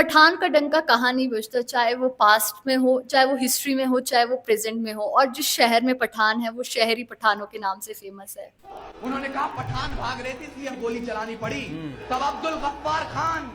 पठान का डंका कहाँ नहीं बजता, चाहे वो पास्ट में हो, चाहे वो हिस्ट्री में हो, चाहे वो प्रेजेंट में हो। और जिस शहर में पठान है वो शहर ही पठानों के नाम से फेमस है। उन्होंने कहा पठान भाग रहे थे इसलिए गोली चलानी पड़ी। तब अब्दुल गफ्फार खान,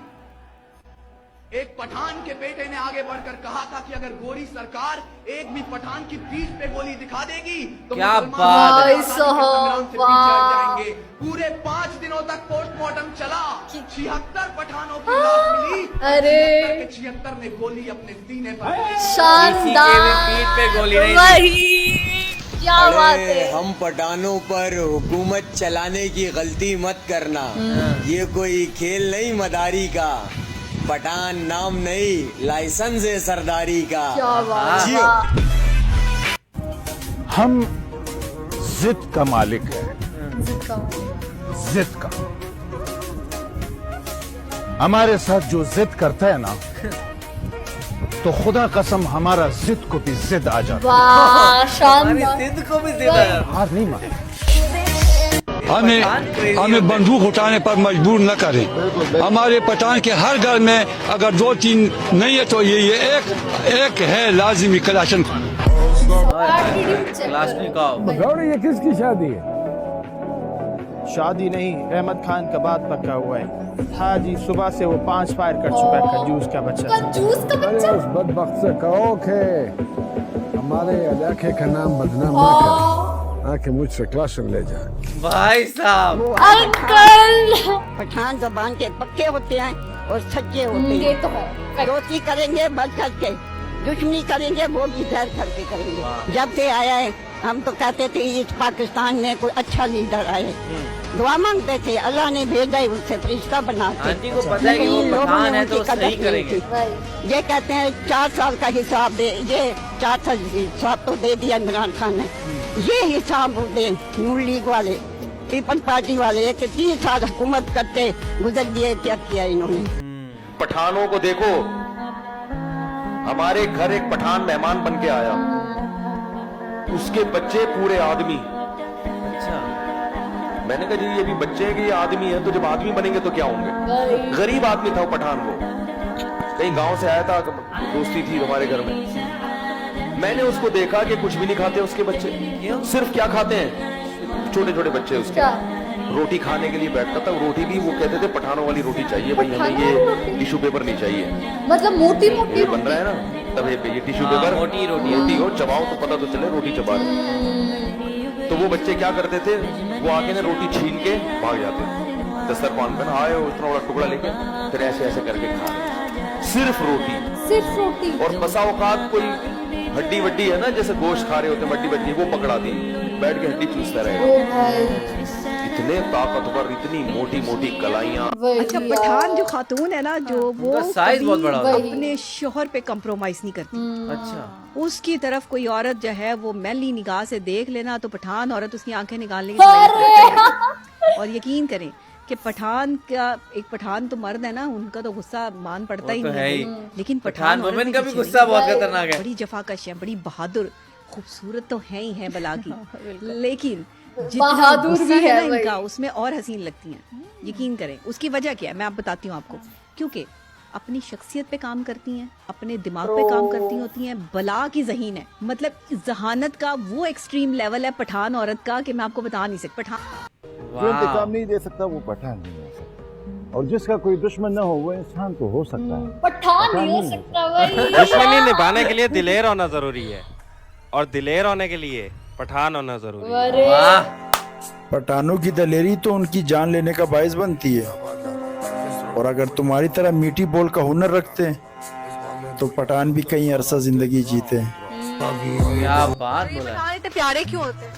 एक पठान के बेटे ने आगे बढ़कर कहा था कि अगर गोरी सरकार एक भी पठान की पीठ पे गोली दिखा देगी तो क्या मुसलमान बात है। संग्राम से पीछे हट जाएंगे। पूरे 5 दिनों तक पोस्टमार्टम चला। 76 पठानों की लाश मिली। अरे 76 ने गोली अपने सीने पर शानदार, पीठ पे गोली नहीं वही क्या बात है। हम पठानों पर हुकूमत चलाने की गलती मत करना। ये कोई खेल नहीं मदारी का, पठान नाम नहीं लाइसेंस है सरदारी का। क्या बात जियो। हम जिद का मालिक है, जिद का। हमारे साथ जो जिद करता है ना, तो खुदा कसम हमारा जिद को भी जिद आ जाता है। वाह शानदार। सिद्ध को भी जिद आ जाता है। हार नहीं मानते। हमें बंदूक उठाने पर मजबूर न करें। हमारे पठान के हर घर में अगर 2-3 नहीं है तो ये एक है लाजिमी कलाशन। क्लाशनिकोव। ये किसकी शादी है? शादी नहीं, अहमद खान का बात पक्का हुआ है। हाँ जी, सुबह से वो 5 फायर कर चुका है कंजूस का बच्चा। कंजूस का बच्चा। उस बदबख्त से कहो कि हमारे इलाके का नाम बदनाम ना करे, आके मुझसे क्लासन ले जाए। भाई साहब अंकल पठान जबान के पक्के होते हैं और सच्चे होते ये हैं। तो है। दोस्ती करेंगे बढ़ करके, दुश्मनी करेंगे वो भी डर करके करेंगे। जब से आया है हम तो कहते थे इस पाकिस्तान में कोई अच्छा लीडर आए, दुआ मांगते थे, अल्लाह ने भेजा ही उससे फरिश्ता बना के। आंटी को पता है कि वो पठान है तो सही करेंगे। ये कहते हैं 4 साल का हिसाब दे, ये 4 साल हिसाब तो दे दिया इमरान खान ने। ये हिसाब दे नून लीग वाले, पीपल्स पार्टी वाले, 30 साल हुकूमत करते गुजर दिए, क्या किया इन्होंने। पठानों को देखो, हमारे घर एक पठान मेहमान बन के आया, उसके बच्चे पूरे आदमी। अच्छा, मैंने कहा जी ये भी बच्चे हैं कि ये आदमी है, तो जब आदमी बनेंगे तो क्या होंगे। गरीब आदमी था वो पठान, वो कहीं गांव से आया था, दोस्ती थी हमारे घर में। मैंने उसको देखा कि कुछ भी नहीं खाते उसके बच्चे। सिर्फ क्या खाते हैं, छोटे छोटे बच्चे उसके। रोटी खाने के लिए बैठता था, रोटी भी वो कहते थे पठानों वाली रोटी चाहिए भाई, हमें ये टिश्यू पेपर नहीं चाहिए। मतलब मोटी मोटी ये बन रहा है ना तवे पे, ये टिश्यू पेपर मोटी रोटी हो, चबाओ तो पता तो चले रोटी चबा रहे। तो वो बच्चे क्या करते थे, वो आके ना रोटी छीन के भाग जाते थे। दस्तरखान पे आए हो इतना बड़ा टुकड़ा लेके, फिर ऐसे ऐसे करके खा रहे। सिर्फ रोटी। और बसा औकात कोई हड्डी वड्डी है ना, जैसे गोश्त खा रहे होते हड्डी वड्डी, वो पकड़ा दी, बैठ के हड्डी चूसता रहेगा। इतने ताकतवर, इतनी मोटी मोटी कलाइयाँ। अच्छा, पठान जो खातून है ना, जो वो साइज बहुत बड़ा होता है। अपने शोहर पे कंप्रोमाइज नहीं करती। अच्छा, उसकी तरफ कोई औरत जो है वो मैली निगाह से देख लेना तो पठान औरत उसकी आंखें निकालने की तैयारी। और यकीन करें कि पठान का, एक पठान तो मर्द है ना, उनका तो गुस्सा मान पड़ता ही तो है नहीं ही। है। लेकिन पठान औरत वुमेन का भी पीछे गुस्सा नहीं। बहुत खतरनाक है। बड़ी जफाकश है, बड़ी बहादुर, खूबसूरत तो है ही है बला की, लेकिन जितना बहादुर गुस्सा भी है है ना भाई। इनका, उसमें और हसीन लगती हैं। यकीन करें, उसकी वजह क्या है मैं आप बताती हूँ आपको। क्योंकि अपनी शख्सियत पे काम करती हैं, अपने दिमाग पे काम करती होती हैं। बला की ज़हीन है, मतलब जहानत का वो एक्सट्रीम लेवल है पठान औरत का कि मैं आपको बता नहीं सकती। पठान जो इंतकाम नहीं दे सकता वो पठान नहीं हो सकता, और जिसका कोई दुश्मन न हो वो इंसान तो हो सकता है, पठान नहीं हो सकता भाई। दुश्मनी निभाने के लिए दिलेर होना जरूरी है, और दिलेर होने के लिए पठान होना जरूरी है। अरे पठानों की दलेरी तो उनकी जान लेने का बायस बनती है, और अगर तुम्हारी तरह मीठी बोल का हुनर रखते हैं तो पठान भी कई अरसा जिंदगी जीते हैं। क्या बात बोला। पठान इतने प्यारे क्यों होते हैं?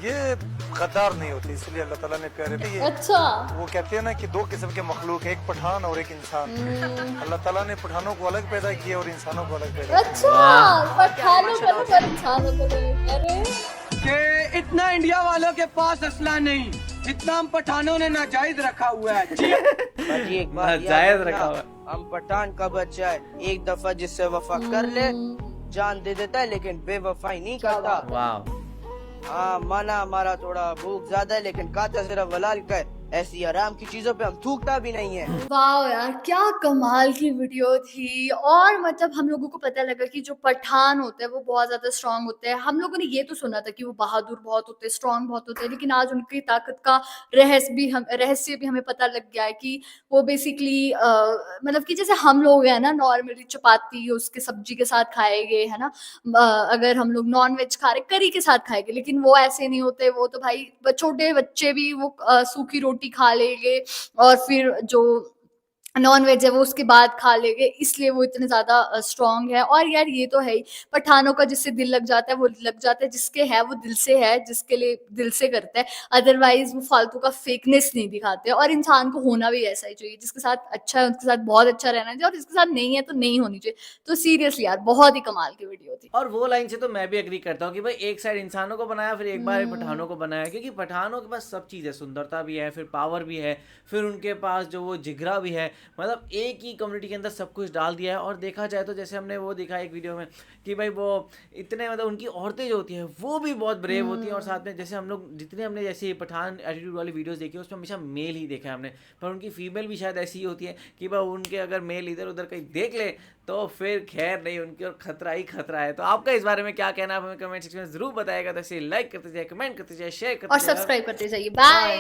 ये गद्दार नहीं होती, इसलिए अल्लाह ताला ने प्यारे दिए। अच्छा, वो कहते हैं ना कि 2 किस्म के मखलूक, एक पठान और एक इंसान। अल्लाह ताला ने पठानों को अलग पैदा किया और इंसानों को अलग पैदा किया। अच्छा पठानों को तो इंसानों को तो। अरे कि इतना इंडिया वालों के पास असला नहीं, इतना हम पठानों ने नाजायज रखा हुआ है। जी एक बात जायज रखा हुआ। हम पठान का बच्चा है, एक दफा जिससे वफा कर ले जान दे देता है, लेकिन बेवफाई नहीं करता। वाह, हाँ माना हमारा थोड़ा भूख ज्यादा है, लेकिन खाता सिर्फ हलाल का है, ऐसी आराम की चीजों पे हम थूकता भी नहीं है। वाह यार, क्या कमाल की वीडियो थी। और मतलब हम लोगों को पता लगा कि जो पठान होते हैं वो बहुत ज्यादा स्ट्रांग होते हैं। हम लोगों ने ये तो सुना था कि वो बहादुर बहुत होते हैं, स्ट्रांग बहुत होते हैं, लेकिन आज उनकी ताकत का रहस्य भी हमें पता लग गया है कि वो बेसिकली मतलब कि जैसे हम लोग हैं ना, नॉर्मली चपाती उसके सब्जी के साथ खाएंगे, है ना, अगर हम लोग नॉन वेज खा रहे करी के साथ खाएंगे, लेकिन वो ऐसे नहीं होते। वो तो भाई छोटे बच्चे भी वो सूखी रोटी खा लेंगे और फिर जो नॉन वेज है वो उसके बाद खा लेंगे, इसलिए वो इतने ज्यादा स्ट्रांग है। और यार ये तो है ही, पठानों का जिससे दिल लग जाता है वो लग जाता है, जिसके है वो दिल से है, जिसके लिए दिल से करता है। अदरवाइज वो फालतू का फेकनेस नहीं दिखाते। और इंसान को होना भी ऐसा ही चाहिए, जिसके साथ अच्छा है उसके साथ बहुत अच्छा रहना चाहिए, और जिसके साथ नहीं है तो नहीं होनी चाहिए। तो सीरियसली यार बहुत ही कमाल की वीडियो थी। और वो लाइन से तो मैं भी एग्री करता हूँ कि भाई एक साइड इंसानों को बनाया, फिर एक बार पठानों को बनाया, क्योंकि पठानों के पास सब चीज़ है, सुंदरता भी है, फिर पावर भी है, फिर उनके पास जो वो जिगरा भी है। मतलब एक ही कम्युनिटी के अंदर सब कुछ डाल दिया है। और देखा जाए तो जैसे हमने वो दिखा एक वीडियो में कि भाई वो इतने मतलब उनकी औरतें जो होती हैं वो भी बहुत ब्रेव होती हैं। और साथ में जैसे हम लोग जितने हमने जैसे पठान एटीट्यूड वाली वीडियोस देखी है उसमें हमेशा मेल ही देखा है हमने, पर उनकी फीमेल भी शायद ऐसी ही होती है कि भाई उनके अगर मेल इधर उधर कहीं देख ले तो फिर खैर नहीं, उनकी और खतरा ही खतरा है। तो आपका इस बारे में क्या कहना है, हमें कमेंट सेक्शन में जरूर बताएगा। तो इसे लाइक करते जाइए, कमेंट करते जाइए, शेयर करते और जाइए सब्सक्राइब करते जाइए। बाय।